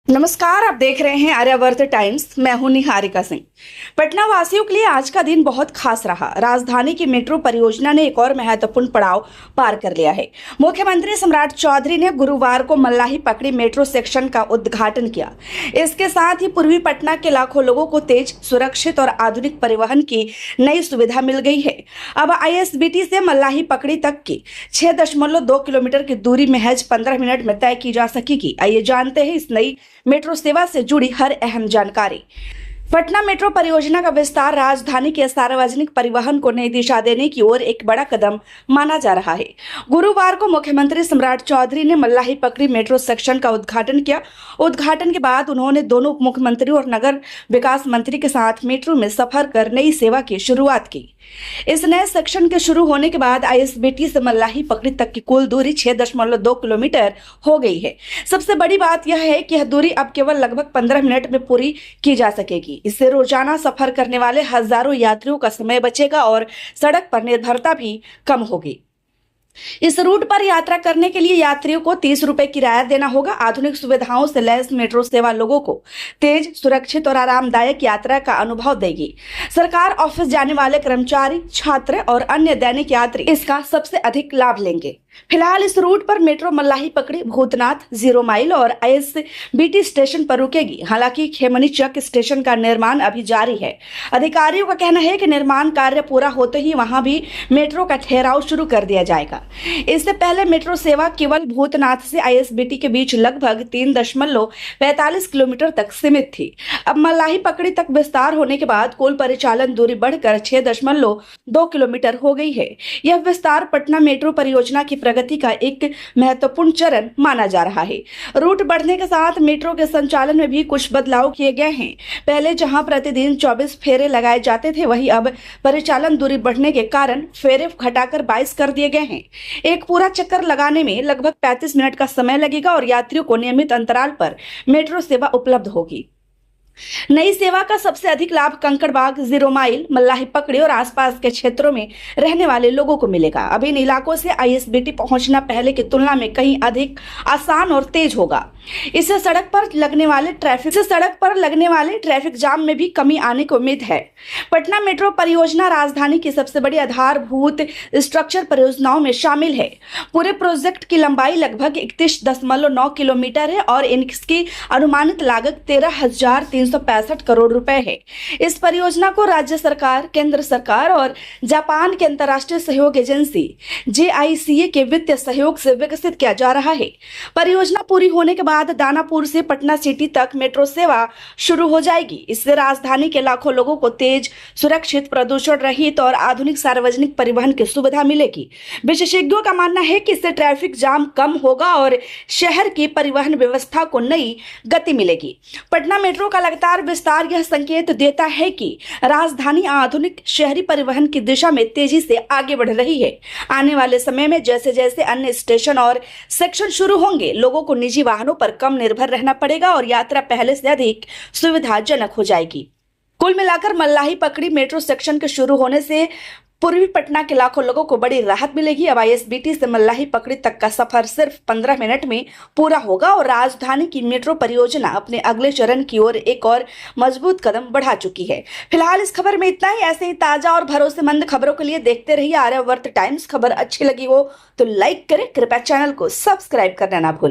नमस्कार, आप देख रहे हैं आर्यावर्त टाइम्स। मैं हूं निहारिका सिंह। पटना वासियों के लिए आज का दिन बहुत खास रहा। राजधानी की मेट्रो परियोजना ने एक और महत्वपूर्ण पड़ाव पार कर लिया है। मुख्यमंत्री सम्राट चौधरी ने गुरुवार को मल्लाही पकड़ी मेट्रो सेक्शन का उद्घाटन किया। इसके साथ ही पूर्वी पटना के लाखों लोगों को तेज, सुरक्षित और आधुनिक परिवहन की नई सुविधा मिल गई है। अब आईएसबीटी से मल्लाही पकड़ी तक की 6.2 किलोमीटर की दूरी महज 15 मिनट में तय की जा सकेगी। आइए जानते हैं इस नई मेट्रो सेवा से जुड़ी हर अहम जानकारी। पटना मेट्रो परियोजना का विस्तार राजधानी के सार्वजनिक परिवहन को नई दिशा देने की ओर एक बड़ा कदम माना जा रहा है। गुरुवार को मुख्यमंत्री सम्राट चौधरी ने मल्लाही पकड़ी मेट्रो सेक्शन का उद्घाटन किया। उद्घाटन के बाद उन्होंने दोनों उप मुख्यमंत्री और नगर विकास मंत्री के साथ मेट्रो में सफर कर नई सेवा की शुरुआत की। इस नए सेक्शन के शुरू होने के बाद आईएसबीटी से मल्लाही पकड़ी तक की कुल दूरी 6.2 किलोमीटर हो गई है। सबसे बड़ी बात यह है कि यह दूरी अब केवल लगभग 15 मिनट में पूरी की जा सकेगी। इससे रोजाना सफर करने वाले हजारों यात्रियों का समय बचेगा और सड़क पर निर्भरता भी कम होगी। इस रूट पर यात्रा करने के लिए यात्रियों को 30 रुपए किराया देना होगा। आधुनिक सुविधाओं से लैस मेट्रो सेवा लोगों को तेज, सुरक्षित और आरामदायक यात्रा का अनुभव देगी। सरकार, ऑफिस जाने वाले कर्मचारी, छात्र और अन्य दैनिक यात्री इसका सबसे अधिक लाभ लेंगे। फिलहाल इस रूट पर मेट्रो मल्लाही पकड़ी, भूतनाथ, 0 माइल और आईएसबीटी स्टेशन पर रुकेगी। हालांकि खेमनी चक स्टेशन का निर्माण अभी जारी है। अधिकारियों का कहना है कि निर्माण कार्य पूरा होते ही वहां भी मेट्रो का ठहराव शुरू कर दिया जाएगा। इससे पहले मेट्रो सेवा केवल भूतनाथ से आईएसबीटी के बीच लगभग 3.45 किलोमीटर तक सीमित थी। अब मल्लाही पकड़ी तक विस्तार होने के बाद कुल परिचालन दूरी बढ़कर 6.2 किलोमीटर हो गई है। यह विस्तार पटना मेट्रो परियोजना की प्रगति का एक महत्वपूर्ण चरण माना जा रहा है। रूट बढ़ने के साथ मेट्रो के संचालन में भी कुछ बदलाव किए गए हैं। पहले जहां प्रतिदिन 24 फेरे लगाए जाते थे, वहीं अब परिचालन दूरी बढ़ने के कारण फेरे घटाकर 22 कर दिए गए हैं। एक पूरा चक्कर लगाने में लगभग 35 मिनट का समय लगेगा और यात्रियों को नियमित अंतराल पर मेट्रो सेवा उपलब्ध होगी। नई सेवा का सबसे अधिक लाभ कंकड़बाग, 0 माइल, मल्लाही पकड़ी और आसपास के क्षेत्रों में रहने वाले लोगों को मिलेगा। अब इन इलाकों से आईएसबीटी पहुंचना पहले की तुलना में कहीं अधिक आसान और तेज होगा। इससे सड़क पर लगने वाले ट्रैफिक जाम में भी कमी आने की उम्मीद है। पटना मेट्रो परियोजना राजधानी की सबसे बड़ी आधारभूत स्ट्रक्चर परियोजनाओं में शामिल है। पूरे प्रोजेक्ट की लंबाई लगभग 31.9 किलोमीटर है और इसकी अनुमानित लागत 13,365 करोड़ रुपए है। इस परियोजना को राज्य सरकार, केंद्र सरकार और जापान के अंतर्राष्ट्रीय सहयोग एजेंसी JICA के वित्तीय सहयोग से विकसित किया जा रहा है। परियोजना पूरी होने के बाद दानापुर से पटना सिटी तक मेट्रो सेवा शुरू हो जाएगी। इससे राजधानी के लाखों लोगों को तेज, सुरक्षित, प्रदूषण रहित और आधुनिक सार्वजनिक परिवहन की सुविधा मिलेगी। विशेषज्ञों का मानना है कि इससे ट्रैफिक जाम कम होगा और शहर की परिवहन व्यवस्था को नई गति मिलेगी। पटना मेट्रो का लगातार विस्तार यह संकेत देता है कि राजधानी आधुनिक शहरी परिवहन की दिशा में तेजी से आगे बढ़ रही है। आने वाले समय में जैसे जैसे अन्य स्टेशन और सेक्शन शुरू होंगे, लोगों को निजी वाहनों पर कम निर्भर रहना पड़ेगा और यात्रा पहले से अधिक सुविधाजनक हो जाएगी। कुल मिलाकर मल्लाही पकड़ी मेट्रो सेक्शन के शुरू होने से पूर्वी पटना के लाखों लोगों को बड़ी राहत मिलेगी। अब आईएसबीटी से मल्लाही पकड़ी तक का सफर सिर्फ 15 मिनट में पूरा होगा और राजधानी की मेट्रो परियोजना अपने अगले चरण की ओर एक और मजबूत कदम बढ़ा चुकी है। फिलहाल इस खबर में इतना ही। ऐसे ही ताजा और भरोसेमंद खबरों के लिए देखते रहिए आर्यावर्त टाइम्स। खबर अच्छी लगी हो तो लाइक करें, कृपया चैनल को सब्सक्राइब करना ना भूलें।